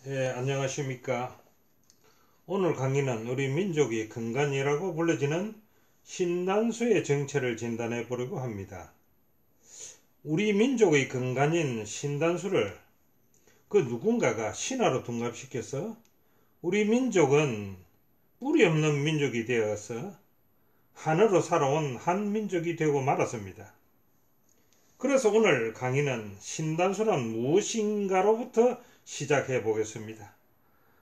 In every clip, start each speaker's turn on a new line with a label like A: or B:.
A: 안녕하십니까. 오늘 강의는 우리 민족의 근간이라고 불려지는 신단수의 정체를 진단해 보려고 합니다. 우리 민족의 근간인 신단수를 그 누군가가 신화로 둔갑시켜서 우리 민족은 뿌리 없는 민족이 되어서 한으로 살아온 한 민족이 되고 말았습니다. 그래서 오늘 강의는 신단수란 무엇인가로부터 시작해 보겠습니다.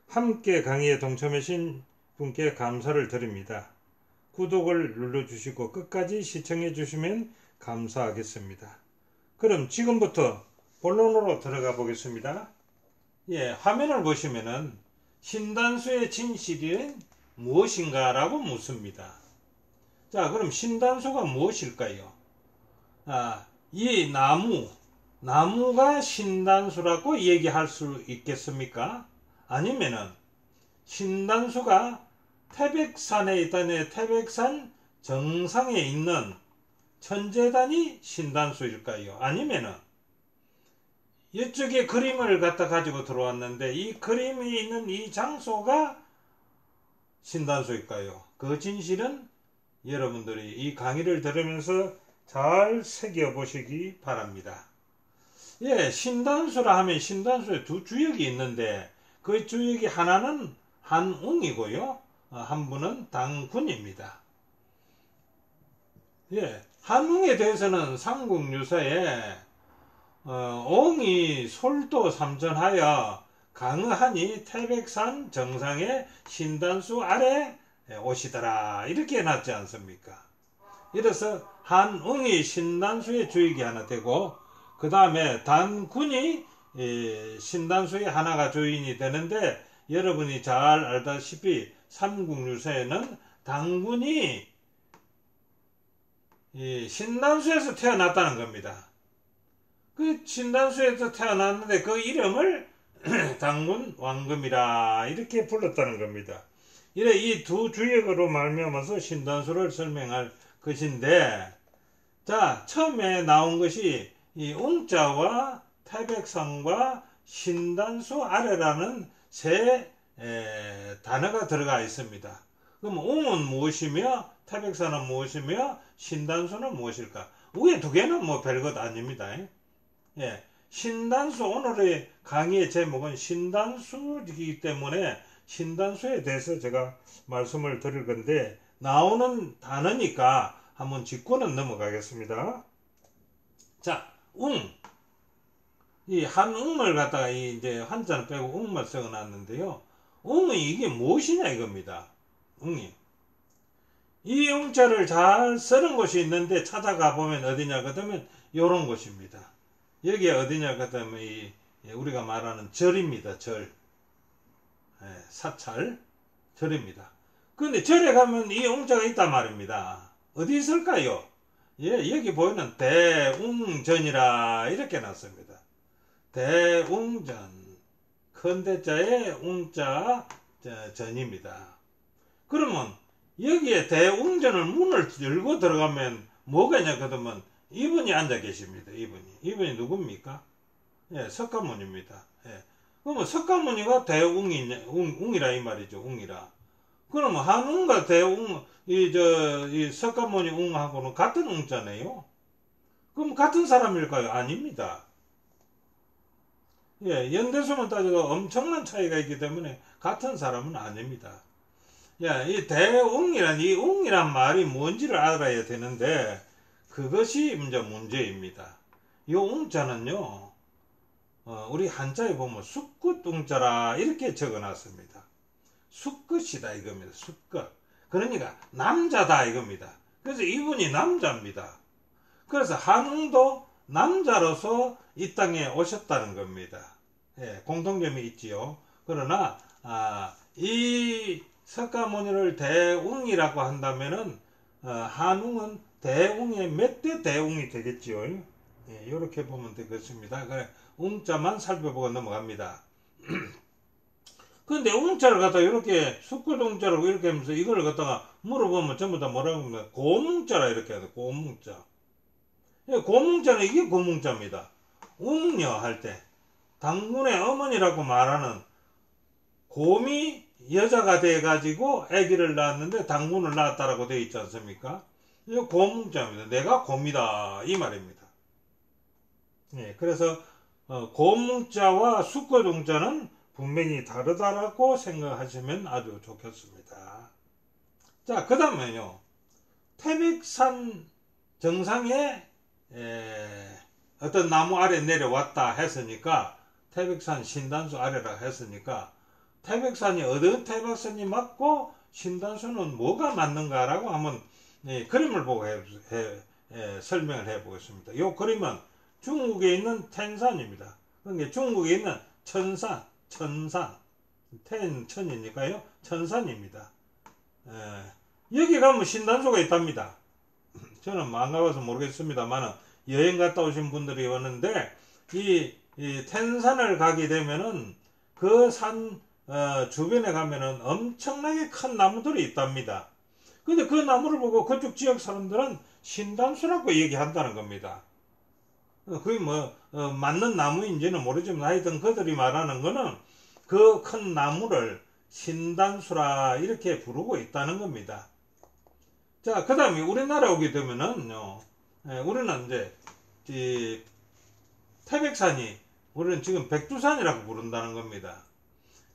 A: 함께 강의에 동참하신 분께 감사를 드립니다. 구독을 눌러주시고 끝까지 시청해 주시면 감사하겠습니다. 그럼 지금부터 본론으로 들어가 보겠습니다. 화면을 보시면은 신단수의 진실이 무엇인가 라고 묻습니다. 자, 그럼 신단수가 무엇일까요? 이 나무가 신단수라고 얘기할 수 있겠습니까? 아니면은 신단수가 태백산에 있다는 태백산 정상에 있는 천재단이 신단수일까요? 아니면은 이쪽에 그림을 갖다 가지고 들어왔는데 이 그림이 있는 이 장소가 신단수일까요? 그 진실은 여러분들이 이 강의를 들으면서 잘 새겨보시기 바랍니다. 신단수라 하면 신단수에 두 주역이 있는데 그 주역이 하나는 한웅이고요. 한 분은 당군입니다. 한웅에 대해서는 삼국유사에 옹이 솔도 삼전하여 강하니 태백산 정상에 신단수 아래 오시더라 이렇게 해놨지 않습니까? 이래서 한웅이 신단수의 주역이 하나 되고 그 다음에 단군이 신단수의 하나가 주인이 되는데 여러분이 잘 알다시피 삼국유사에는 단군이 신단수에서 태어났다는 겁니다. 그 신단수에서 태어났는데 그 이름을 단군 왕금이라 이렇게 불렀다는 겁니다. 이래 이 두 주역으로 말미암아서 신단수를 설명할 것인데, 자, 처음에 나온 것이 이 웅자와 태백산과 신단수 아래라는 세 단어가 들어가 있습니다. 그럼 웅은 무엇이며 태백산은 무엇이며 신단수는 무엇일까? 위에 두 개는 뭐 별것 아닙니다. 신단수, 오늘의 강의의 제목은 신단수이기 때문에 신단수에 대해서 제가 말씀을 드릴 건데 나오는 단어니까 한번 짚고는 넘어가겠습니다. 자, 이 한웅을 갖다가 이제 한자는 빼고 웅만 적어 놨는데요. 웅이 이게 무엇이냐 이겁니다. 웅이. 이 웅자를 잘 쓰는 곳이 있는데 찾아가 보면 어디냐 그러면 요런 곳입니다. 여기에 어디냐 그러면 우리가 말하는 절입니다. 절. 사찰. 절입니다. 근데 절에 가면 이 웅자가 있단 말입니다. 어디 있을까요? 여기 보이는 대웅전이라 이렇게 놨습니다. 대웅전. 큰 대자에 웅자 전입니다. 그러면 여기에 대웅전을 문을 열고 들어가면 뭐가 있냐 그러면 이분이 앉아 계십니다. 이분이 누굽니까? 석가모니입니다. 그러면 석가모니가 웅이라 이 말이죠. 웅이라. 그러면 한웅과 대웅, 이 석가모니 웅하고는 같은 웅자네요. 그럼 같은 사람일까요? 아닙니다. 연대수만 따져도 엄청난 차이가 있기 때문에 같은 사람은 아닙니다. 이 대웅이란, 이 웅이란 말이 뭔지를 알아야 되는데, 그것이 이제 문제입니다. 이 웅자는요, 우리 한자에 보면 숫끝웅자라 이렇게 적어 놨습니다. 숫끝이다 이겁니다. 숫끝. 그러니까 남자다 이겁니다. 그래서 이분이 남자입니다. 그래서 한웅도 남자로서 이 땅에 오셨다는 겁니다. 공통점이 있지요. 그러나 이 석가모니를 대웅이라고 한다면은 한웅은 대웅의 몇 대 대웅이 되겠지요. 이렇게 보면 되겠습니다. 그래, 웅자만 살펴보고 넘어갑니다. 근데 웅자를 갖다가 이렇게 숫끝웅자라고 이렇게 하면서 이걸 갖다가 물어보면 전부 다 뭐라고 하면 고뭉자라 이렇게 하죠. 고뭉자. 고뭉자는 이게 고뭉자입니다. 웅녀 할 때 당군의 어머니라고 말하는 곰이 여자가 돼가지고 아기를 낳았는데 당군을 낳았다라고 되어 있지 않습니까? 이거 곰문자입니다. 내가 곰이다 이 말입니다. 예, 그래서 곰문자와 숙거동자는 분명히 다르다라고 생각하시면 아주 좋겠습니다. 자, 그 다음에요. 태백산 정상에 어떤 나무 아래 내려왔다 했으니까 태백산 신단수 아래라 했으니까 태백산이 어떤 태백산이 맞고 신단수는 뭐가 맞는가라고 한번 그림을 보고 설명을 해 보겠습니다. 이 그림은 중국에 있는 텐산입니다. 그러니까 중국에 있는 천산, 천이니까요. 천산입니다. 여기 가면 신단수가 있답니다. 저는 안 가봐서 모르겠습니다만 여행 갔다 오신 분들이 왔는데 이 텐산을 가게 되면은 그 산 주변에 가면은 엄청나게 큰 나무들이 있답니다. 근데 그 나무를 보고 그쪽 지역 사람들은 신단수라고 얘기한다는 겁니다. 그게 맞는 나무인지는 모르지만 하여튼 그들이 말하는 거는 그 큰 나무를 신단수라 이렇게 부르고 있다는 겁니다. 자, 그 다음에 우리나라 오게 되면은요, 우리는 이제 태백산이 우리는 지금 백두산이라고 부른다는 겁니다.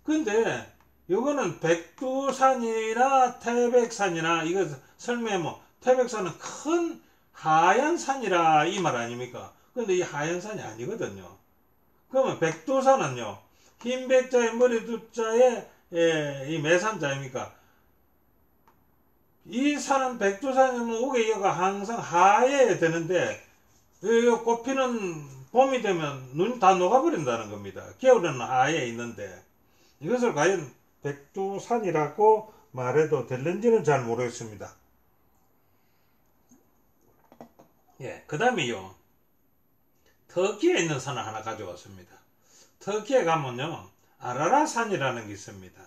A: 근데 요거는 백두산이나 태백산이나 이거 설명하면 태백산은 큰 하얀 산이라 이 말 아닙니까? 근데 이 하얀 산이 아니거든요. 그러면 백두산은요, 흰 백자에 머리 두자에 이 매산자입니까? 이 산은 백두산이면 오게 여가 항상 하얘야 되는데 꽃피는 봄이 되면 눈이 다 녹아버린다는 겁니다. 겨울에는 하얘 있는데 이것을 과연 백두산이라고 말해도 될는지는 잘 모르겠습니다. 예, 그 다음에요. 터키에 있는 산을 하나 가져왔습니다. 터키에 가면요, 아라라산이라는 게 있습니다.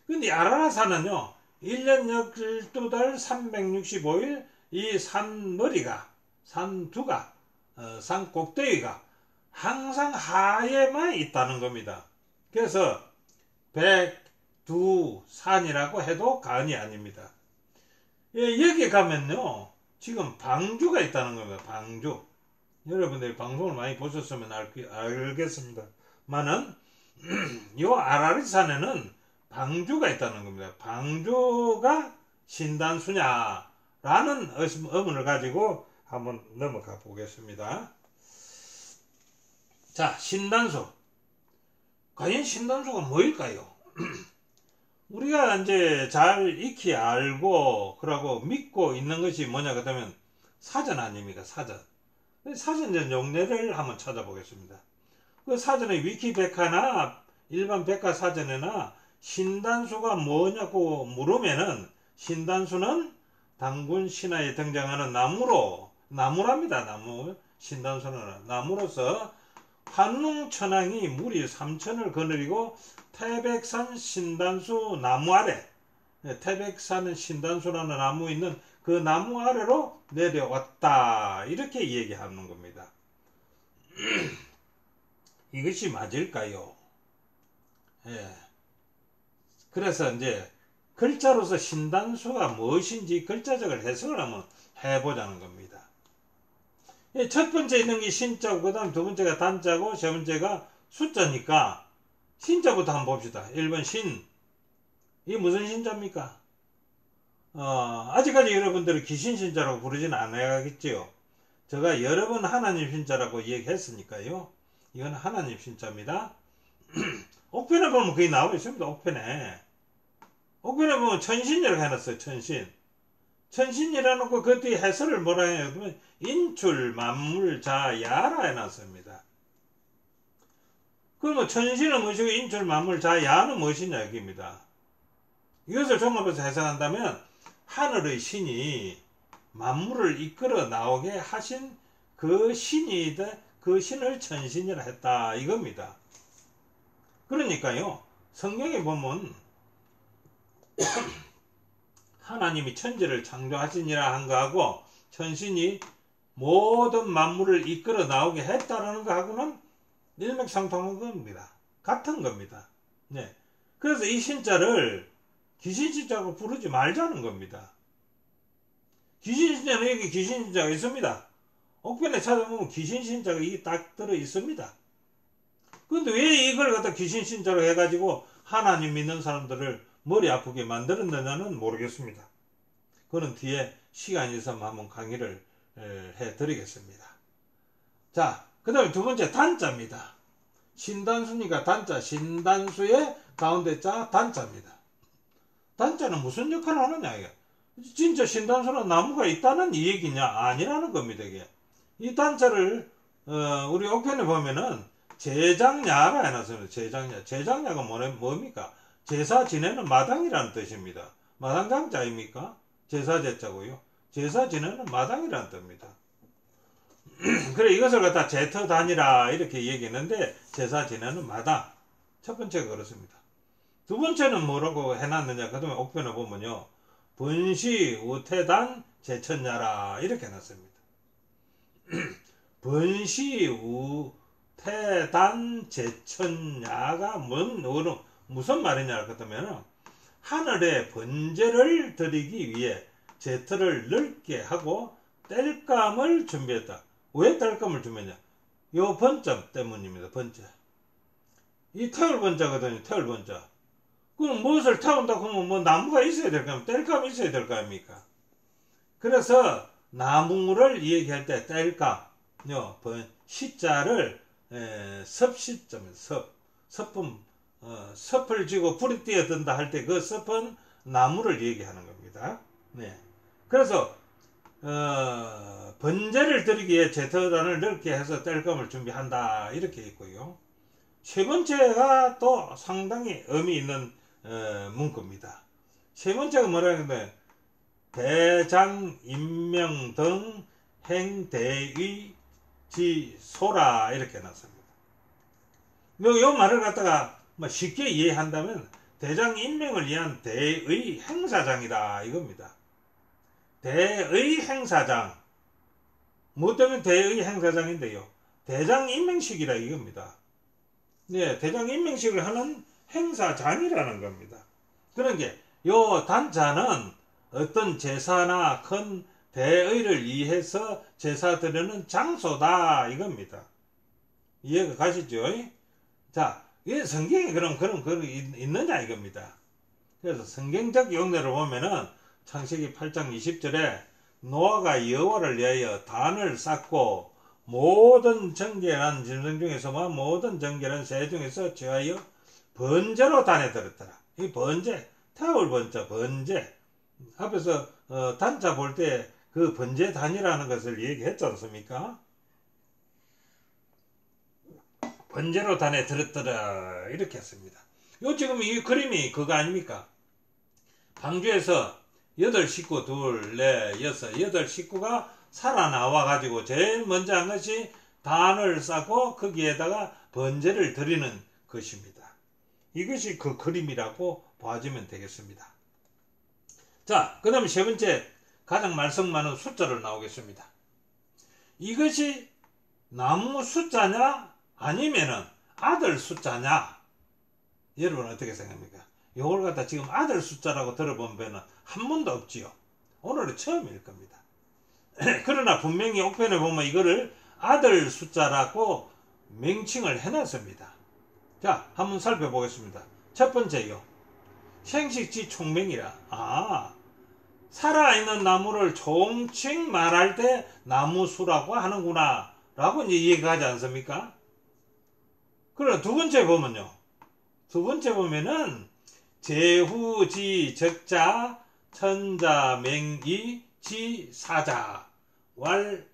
A: 근데 아라라산은요, 1년 12달 365일 이 산머리가, 산두가, 산 꼭대기가 항상 하에만 있다는 겁니다. 그래서 백두산이라고 해도 과언이 아닙니다. 예, 여기 가면요, 지금 방주가 있다는 겁니다. 방주. 여러분들이 방송을 많이 보셨으면 알겠습니다. 만은 요 아라리산에는 방주가 있다는 겁니다. 방주가 신단수냐라는 의문을 가지고 한번 넘어가 보겠습니다. 자, 신단수. 과연 신단수가 뭐일까요? 우리가 이제 잘 익히 알고 그러고 믿고 있는 것이 뭐냐 그러면 사전 아닙니까? 사전. 사전 용례를 한번 찾아보겠습니다. 그 사전에 위키백과나 일반 백과사전에나 신단수가 뭐냐고 물으면은 신단수는 당군 신화에 등장하는 나무랍니다. 나무. 신단수는 나무로서 환웅천왕이 무리 3천을 거느리고 태백산 신단수 나무 아래, 태백산 신단수라는 나무 있는 그 나무 아래로 내려왔다 이렇게 얘기하는 겁니다. 이것이 맞을까요? 예. 그래서 이제 글자로서 신단수가 무엇인지 글자적으로 해석을 한번 해보자는 겁니다. 첫 번째 있는 게 신자고 그 다음 두 번째가 단자고 세 번째가 숫자니까 신자부터 한번 봅시다. 1번 신. 이게 무슨 신자입니까? 아직까지 여러분들이 귀신 신자라고 부르지는 않아야겠지요. 제가 여러 번 하나님 신자라고 얘기했으니까요. 이건 하나님 신자입니다. 옥편에 보면 그게 나와 있습니다. 옥편에 보면 천신이라고 해놨어요. 천신이라는 거 그 뒤에 해설을 뭐라 해요? 인출 만물자야라 해놨습니다. 그러면 천신은 무엇이고 인출 만물자야는 무엇이냐 여기입니다. 이것을 종합해서 해석한다면 하늘의 신이 만물을 이끌어 나오게 하신 그 신을 천신이라 했다 이겁니다. 그러니까요, 성경에 보면 하나님이 천지를 창조하시니라 한 거하고 천신이 모든 만물을 이끌어 나오게 했다라는 거하고는 일맥상통한 겁니다. 같은 겁니다. 네. 그래서 이 신자를 귀신신자로 부르지 말자는 겁니다. 귀신신자는 여기 귀신신자가 있습니다. 옥편에 찾아보면 귀신신자가 이게 딱 들어 있습니다. 근데 왜 이걸 갖다 귀신신자로 해가지고 하나님 믿는 사람들을 머리 아프게 만들었느냐는 모르겠습니다. 그건 뒤에 시간이 있으면 한번 강의를 해드리겠습니다. 자, 그 다음에 두 번째 단자입니다. 신단수니까 단자, 신단수의 가운데 자 단자입니다. 단자는 무슨 역할을 하느냐 이게. 진짜 신단수는 나무가 있다는 이 얘기냐? 아니라는 겁니다. 이게. 이 단자를 우리 옥편에 보면은 제장야라 해놨습니다. 제장야. 제장야가 뭡니까? 제사 지내는 마당이라는 뜻입니다. 마당장자 아닙니까? 제사 제자고요. 제사 지내는 마당이라는 뜻입니다. 그래 이것을 갖다 제터단이라 이렇게 얘기했는데 제사 지내는 마당. 첫 번째가 그렇습니다. 두 번째는 뭐라고 해놨느냐? 그다음에 옥편에 보면요. 번시 우태단 제천야라 이렇게 해놨습니다. 번시 우태단 제천야가 무슨 말이냐 그러면 하늘에 번제를 드리기 위해 제터를 넓게 하고 땔감을 준비했다. 왜 땔감을 준비했냐? 요 번점 때문입니다. 번째. 이 태울 번자거든요. 태울 번자. 그럼 무엇을 태운다 그러면 뭐 나무가 있어야 될 거 아닙니까? 땔감이 있어야 될 거 아닙니까? 그래서 나무를 얘기할 때 땔감, 시자를 섭시점, 섭을 쥐고 불이 뛰어든다 할 때 그 섭은 나무를 얘기하는 겁니다. 네. 그래서 번제를 드리기 위해 제터단을 넓게 해서 땔감을 준비한다 이렇게 있고요. 세 번째가 또 상당히 의미 있는 문구입니다. 세 번째가 뭐라는데 대장 임명 등 행대의 지소라 이렇게 해놨습니다. 요 말을 갖다가 쉽게 이해한다면 대장 임명을 위한 대의 행사장이다 이겁니다. 대의 행사장. 뭐 때문에 대의 행사장인데요? 대장 임명식이라 이겁니다. 네, 대장 임명식을 하는 행사장이라는 겁니다. 그런 게, 요 단자는 어떤 제사나 큰 대의를 위해서 제사 드리는 장소다 이겁니다. 이해가 가시죠? 자, 이 성경에 그런 있느냐 이겁니다. 그래서 성경적 용례를 보면은 창세기 8장 20절에 노아가 여호와를 위하여 단을 쌓고 모든 정결한 짐승 중에서 모든 정결한 새 중에서 제하여 번제로 단에 들었더라. 이 번제, 태울 번자, 번제. 앞에서 단자 볼 때 그 번제 단이라는 것을 얘기했지 않습니까? 번제로 단에 들었더라 이렇게 했습니다. 요 지금 이 그림이 그거 아닙니까? 방주에서 8식구 둘, 넷, 여섯, 8식구가 살아나와 가지고 제일 먼저 한 것이 단을 쌓고 거기에다가 번제를 드리는 것입니다. 이것이 그 그림이라고 봐주면 되겠습니다. 자, 그 다음에 세 번째 가장 말씀 많은 숫자를 나오겠습니다. 이것이 나무 숫자냐 아니면은 아들 숫자냐? 여러분 어떻게 생각합니까? 요걸 갖다 지금 아들 숫자라고 들어본 배는 한 번도 없지요. 오늘은 처음일 겁니다. 그러나 분명히 옥편에 보면 이거를 아들 숫자라고 명칭을 해놨습니다. 자, 한번 살펴보겠습니다. 첫 번째요. 생식지 총명이라. 살아있는 나무를 총칭 말할 때 나무수라고 하는구나 라고 이제 얘기하지 않습니까? 그러나 두 번째 보면요. 두 번째 보면은 제후지 적자 천자 맹이 지 사자 왈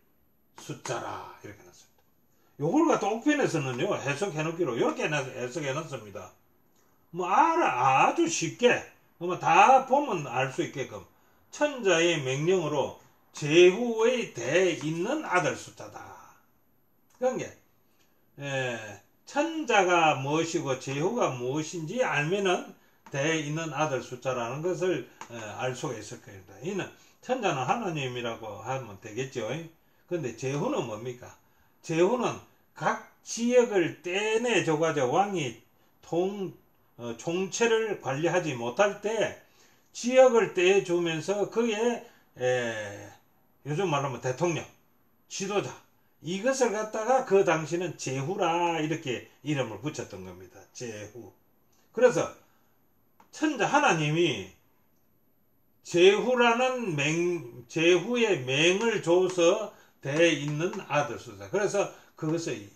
A: 숫자라 이렇게 해놨습니다. 요걸 갖다 옥편에서는요 해석해놓기로 이렇게 해석해놨습니다. 아주 쉽게 다 보면 알 수 있게끔 천자의 명령으로 제후의 대에 있는 아들 숫자다. 그러니까 천자가 무엇이고 제후가 무엇인지 알면은 대에 있는 아들 숫자라는 것을 알 수가 있을 겁니다. 이는 천자는 하나님이라고 하면 되겠죠. 근데 제후는 뭡니까? 제후는 각 지역을 떼내줘가지고 왕이 총체를 관리하지 못할 때 지역을 떼주면서 그의 요즘 말로 하면 대통령, 지도자, 이것을 갖다가 그 당시는 제후라 이렇게 이름을 붙였던 겁니다. 제후. 그래서 천자 하나님이 제후의 맹을 줘서 돼 있는 아들 수자. 그래서 그것을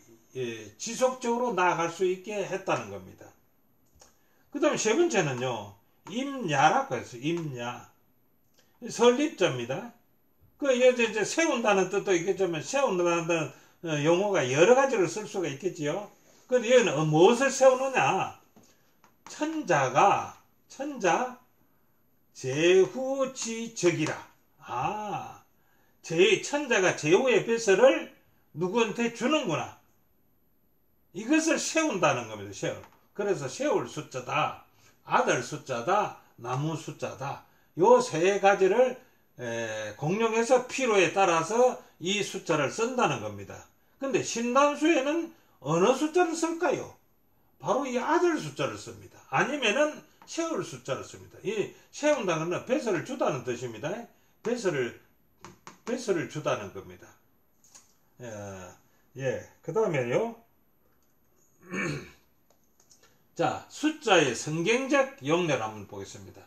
A: 지속적으로 나아갈 수 있게 했다는 겁니다. 그 다음에 세 번째는요, 임야라고 했어요. 임야. 설립자입니다. 이제 세운다는 뜻도 있겠지만, 세운다는 용어가 여러 가지를 쓸 수가 있겠지요. 근데 여기는 무엇을 세우느냐? 천자, 제후지적이라. 천자가 제후의 뱃을 누구한테 주는구나. 이것을 세운다는 겁니다. 그래서 세울 숫자다, 아들 숫자다, 나무 숫자다. 요 세 가지를 공룡해서 필요에 따라서 이 숫자를 쓴다는 겁니다. 근데 신단수에는 어느 숫자를 쓸까요? 바로 이 아들 숫자를 씁니다. 아니면은 세울 숫자를 씁니다. 이 세운다는 건 뱃을 주다는 뜻입니다. 뱃을 주다는 겁니다. 그 다음에요. 자, 숫자의 성경적 용례를 한번 보겠습니다.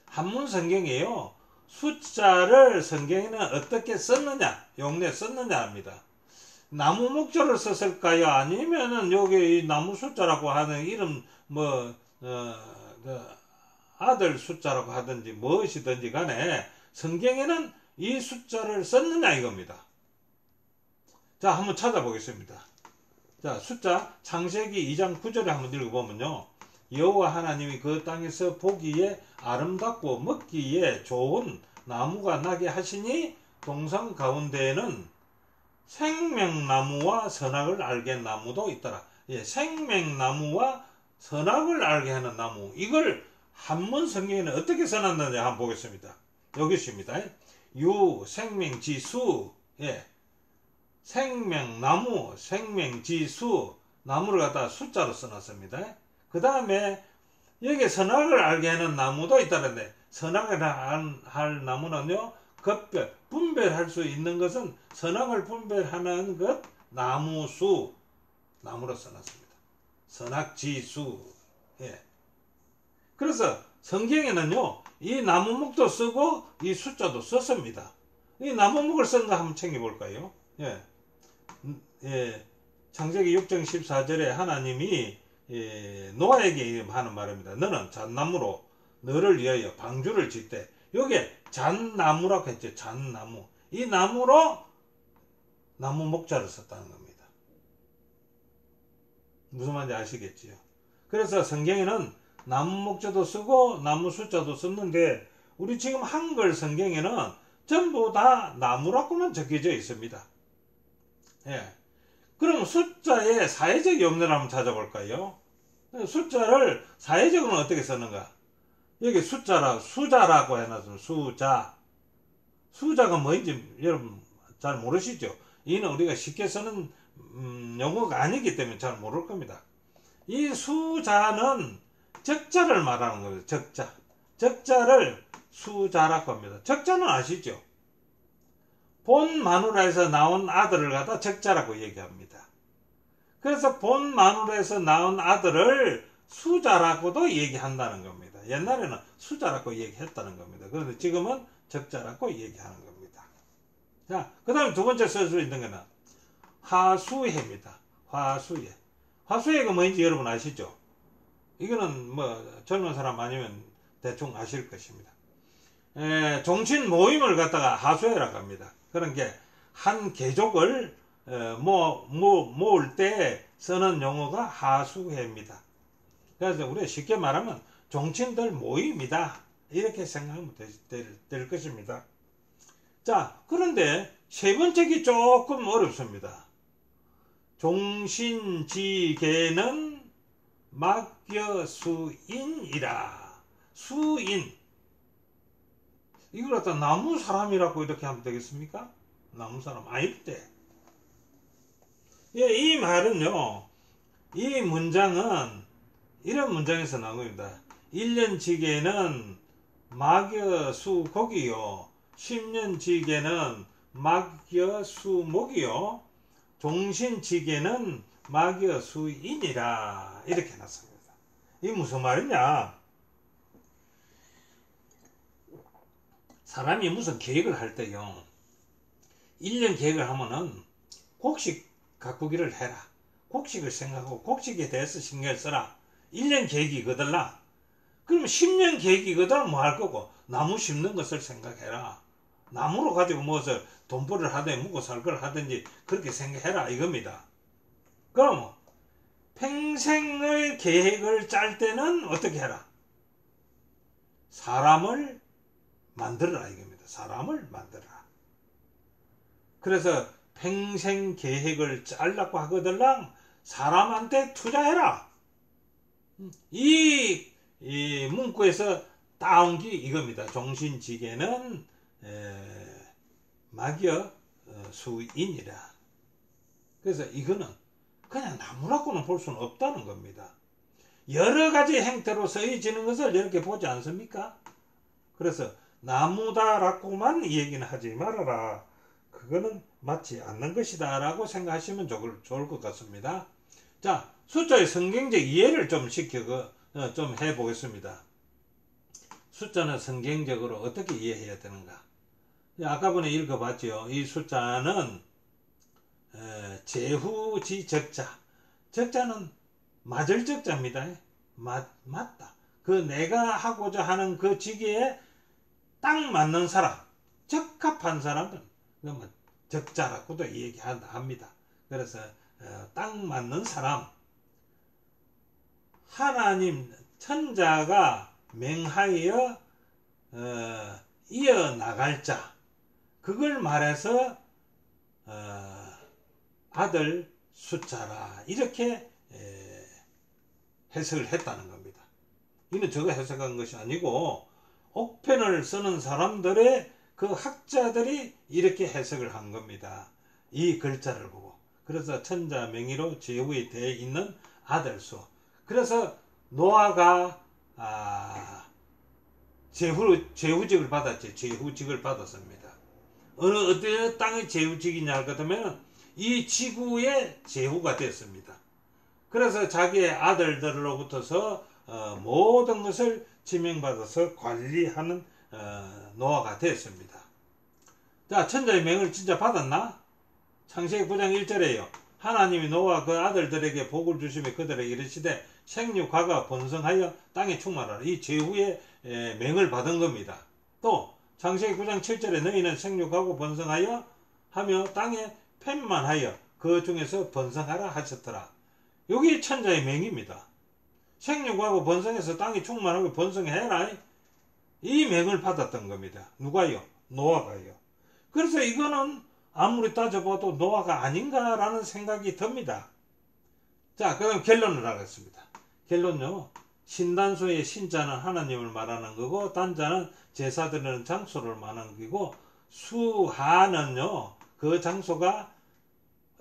A: 한문 성경이에요. 숫자를 성경에는 어떻게 썼느냐, 용례 썼느냐 합니다. 나무 목조를 썼을까요? 아니면은 여기 이 나무 숫자라고 하는 이름 아들 숫자라고 하든지 무엇이든지 간에 성경에는 이 숫자를 썼느냐 이겁니다. 자, 한번 찾아보겠습니다. 자, 숫자 창세기 2장 9절에 한번 읽어보면요. 여호와 하나님이 그 땅에서 보기에 아름답고 먹기에 좋은 나무가 나게 하시니 동산 가운데에는 생명나무와 선악을 알게 나무도 있더라. 생명나무와 선악을 알게 하는 나무. 이걸 한문 성경에는 어떻게 써놨느냐 한번 보겠습니다. 여기 있습니다. 생명지수. 생명나무, 생명지수. 나무를 갖다가 숫자로 써놨습니다. 그 다음에 여기 선악을 알게 하는 나무도 있다는데, 선악을 할 나무는요, 분별할 수 있는 것은 선악을 분별하는 것, 나무수, 나무로 써놨습니다. 선악지수. 그래서 성경에는요, 이 나무목도 쓰고 이 숫자도 썼습니다. 이 나무목을 쓴 거 한번 챙겨볼까요? 창세기 6장 14절에 하나님이 노아에게 하는 말입니다. 너는 잣나무로 너를 위하여 방주를 짓되, 요게 잣나무라고 했죠. 잣나무. 이 나무로 나무 목자를 썼다는 겁니다. 무슨 말인지 아시겠지요? 그래서 성경에는 나무 목자도 쓰고 나무 숫자도 썼는데, 우리 지금 한글 성경에는 전부 다 나무라고만 적혀져 있습니다. 그럼 숫자의 사회적 용례를 한번 찾아볼까요? 숫자를 사회적으로는 어떻게 쓰는가? 여기 수자라고 해놨습니다. 수자가 뭔지 여러분 잘 모르시죠? 이는 우리가 쉽게 쓰는 용어가 아니기 때문에 잘 모를 겁니다. 이 수자는 적자를 말하는 거예요. 적자를 수자라고 합니다. 적자는 아시죠? 본 마누라에서 나온 아들을 갖다 적자라고 얘기합니다. 그래서 본 마누라에서 나온 아들을 수자라고도 얘기한다는 겁니다. 옛날에는 수자라고 얘기했다는 겁니다. 그런데 지금은 적자라고 얘기하는 겁니다. 자, 그 다음에 두 번째 쓸 수 있는 거는 화수해입니다. 화수해가 뭔지 여러분 아시죠? 이거는 젊은 사람 아니면 대충 아실 것입니다. 종친 모임을 갖다가 하수해라고 합니다. 그런 게 한 개족을 모을 때 쓰는 용어가 하수해입니다. 그래서 우리가 쉽게 말하면 종친들 모임이다, 이렇게 생각하면 될 것입니다. 자, 그런데 세 번째가 조금 어렵습니다. 종신지계는 막여수인이라. 수인, 이걸 갖다 나무 사람이라고 이렇게 하면 되겠습니까? 나무 사람 아닐 때. 이 말은요, 이 문장은 이런 문장에서 나온 겁니다. 1년지기에는 막여수곡이요, 10년지기에는 막여수목이요, 종신지기에는 막여수인이라 이렇게 해놨습니다. 이게 무슨 말이냐? 사람이 무슨 계획을 할 때요, 1년 계획을 하면은 곡식 가꾸기를 해라, 곡식을 생각하고 곡식에 대해서 신경을 써라. 1년 계획이거들라. 그러면 10년 계획이거든 뭐 할 거고, 나무 심는 것을 생각해라. 나무로 가지고 무엇을 돈벌이를 하든지 묵고 살 걸 하든지 그렇게 생각해라 이겁니다. 그럼 평생의 계획을 짤 때는 어떻게 해라? 사람을 만들어라 이겁니다. 사람을 만들어라. 그래서 평생 계획을 짤라고 하거들랑 사람한테 투자해라. 이 문구에서 따온 게 이겁니다. 종신지계는 막여 수인이라. 그래서 이거는 그냥 나무라고는 볼 수는 없다는 겁니다. 여러 가지 행태로 쓰여지는 것을 이렇게 보지 않습니까? 그래서 나무다라고만 얘기는 하지 말아라. 그거는 맞지 않는 것이다 라고 생각하시면 좋을 것 같습니다. 자, 숫자의 성경적 이해를 좀 좀 해보겠습니다. 숫자는 성경적으로 어떻게 이해해야 되는가? 아까 전에 읽어봤죠. 이 숫자는 제후지 적자. 적자는 맞을 적자입니다. 맞다. 그 내가 하고자 하는 그 직위에 딱 맞는 사람, 적합한 사람은 적자라고도 얘기합니다. 그래서 딱 맞는 사람, 하나님 천자가 맹하여 이어나갈 자, 그걸 말해서 아들 숫자라 이렇게 해석을 했다는 겁니다. 이는 제가 해석한 것이 아니고 옥편을 쓰는 사람들의 그 학자들이 이렇게 해석을 한 겁니다. 이 글자를 보고. 그래서 천자 명의로 제후에 되어 있는 아들수. 그래서 노아가 제후직을 받았지. 제후직을 받았습니다. 어느 땅의 제후직이냐 할 것 같으면 이 지구의 제후가 됐습니다. 그래서 자기의 아들들로부터서 모든 것을 지명받아서 관리하는 노아가 됐습니다. 자, 천자의 명을 진짜 받았나? 창세기 9장 1절에요. 하나님이 노아 그 아들들에게 복을 주시며 그들에게 이르시되 생육하가 번성하여 땅에 충만하라. 이 제후의 명을 받은 겁니다. 또 창세기 9장 7절에 너희는 생육하고 번성하여 하며 땅에 팻만하여 그 중에서 번성하라 하셨더라. 여기 천자의 명입니다. 생육하고 번성해서 땅이 충만하고 번성해라. 이 명을 받았던 겁니다. 누가요? 노아가요. 그래서 이거는 아무리 따져봐도 노아가 아닌가라는 생각이 듭니다. 자, 그럼 결론을 하겠습니다. 결론요. 신단수의 신자는 하나님을 말하는 거고 단자는 제사 드리는 장소를 말하는 거고 수하는요. 그 장소가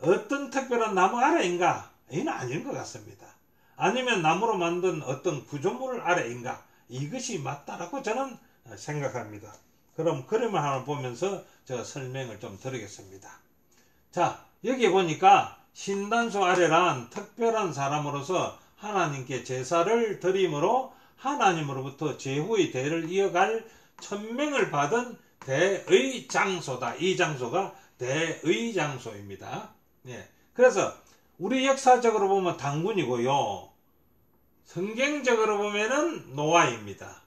A: 어떤 특별한 나무 아래인가? 이는 아닌 것 같습니다. 아니면 나무로 만든 어떤 구조물 아래인가? 이것이 맞다라고 저는 생각합니다. 그럼 그림을 하나 보면서 제가 설명을 좀 드리겠습니다. 자, 여기 보니까 신단수 아래란 특별한 사람으로서 하나님께 제사를 드림으로 하나님으로부터 제후의 대를 이어갈 천명을 받은 대의 장소다. 이 장소가 대의 장소입니다. 예. 그래서 우리 역사적으로 보면 당군이고요. 성경적으로 보면은 노아입니다.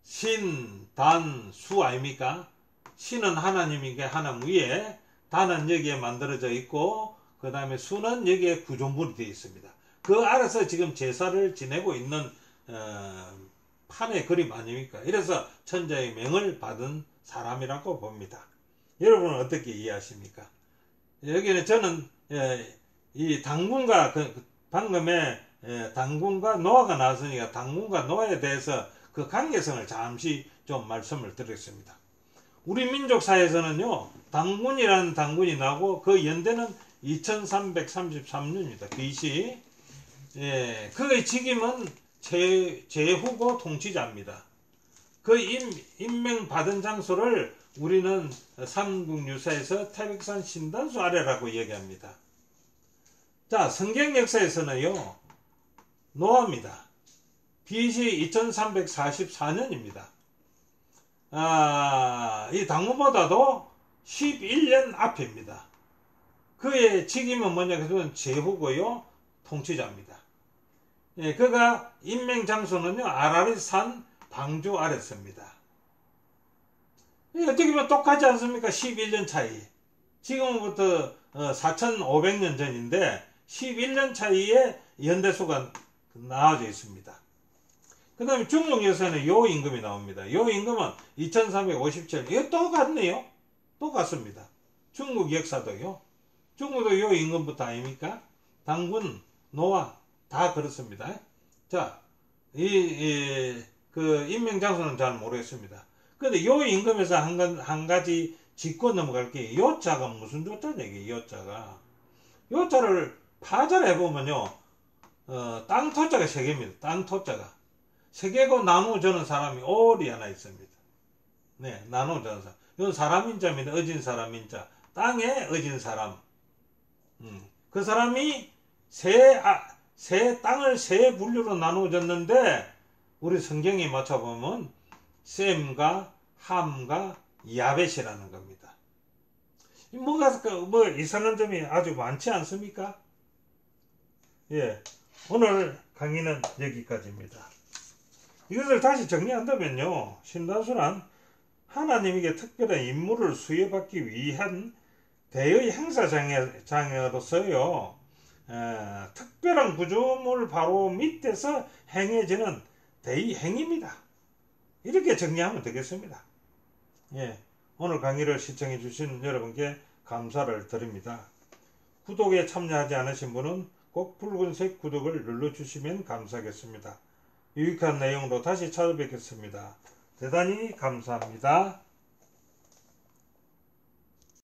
A: 신, 단, 수 아닙니까? 신은 하나님에게 하나님 위에, 단은 여기에 만들어져 있고 그 다음에 수는 여기에 구조물이 되어 있습니다. 그 아래서 지금 제사를 지내고 있는 판의 그림 아닙니까? 이래서 천자의 명을 받은 사람이라고 봅니다. 여러분은 어떻게 이해하십니까? 여기는 저는 이 당군과 방금에 당군과 노아가 나왔으니까 당군과 노아에 대해서 그 관계성을 잠시 좀 말씀을 드리겠습니다. 우리 민족사에서는요 당군이라는 당군이 나오고 그 연대는 2333년입니다. BC. 예, 그의 직임은 제후고 통치자입니다. 그 임명받은 장소를 우리는 삼국유사에서 태백산 신단수 아래라고 얘기합니다. 자, 성경 역사에서는요, 노아입니다. BC 2344년입니다. 이 당무보다도 11년 앞입니다. 그의 직임은 뭐냐, 그건 제후고요, 통치자입니다. 예, 그가 임명 장소는요, 아라리산 방주 아래였습니다. 예, 어떻게 보면 똑같지 않습니까? 11년 차이. 지금부터 4,500년 전인데 11년 차이에 연대수가 나와져 있습니다. 그 다음에 중국 역사에는 요 임금이 나옵니다. 요 임금은 2357. 이거 똑같네요. 똑같습니다. 중국 역사도요. 중국도 요 임금부터 아닙니까? 당군, 노아 다 그렇습니다. 자, 그 임명장소는 잘 모르겠습니다. 근데 요 임금에서 한 가지 짚고 넘어갈 게, 요자가 무슨 조자냐, 이게 요자가. 요자를 파자를 해보면요, 땅 토자가 3개입니다. 땅 토자가. 3개고 나누어주는 사람이 올이 하나 있습니다. 네, 나누어주는 사람. 이건 사람인자입니다. 어진 사람인자. 땅에 어진 사람. 그 사람이 땅을 3분류로 나누어졌는데, 우리 성경에 맞춰보면, 셈과 함과 야벳이라는 겁니다. 뭐가 이상한 점이 아주 많지 않습니까? 예, 오늘 강의는 여기까지입니다. 이것을 다시 정리한다면요, 신단수란 하나님에게 특별한 임무를 수여받기 위한 대의 행사장으로서요, 특별한 구조물 바로 밑에서 행해지는 대의 행위입니다. 이렇게 정리하면 되겠습니다. 예, 오늘 강의를 시청해 주신 여러분께 감사를 드립니다. 구독에 참여하지 않으신 분은 꼭 붉은색 구독을 눌러주시면 감사하겠습니다. 유익한 내용으로 다시 찾아뵙겠습니다. 대단히 감사합니다.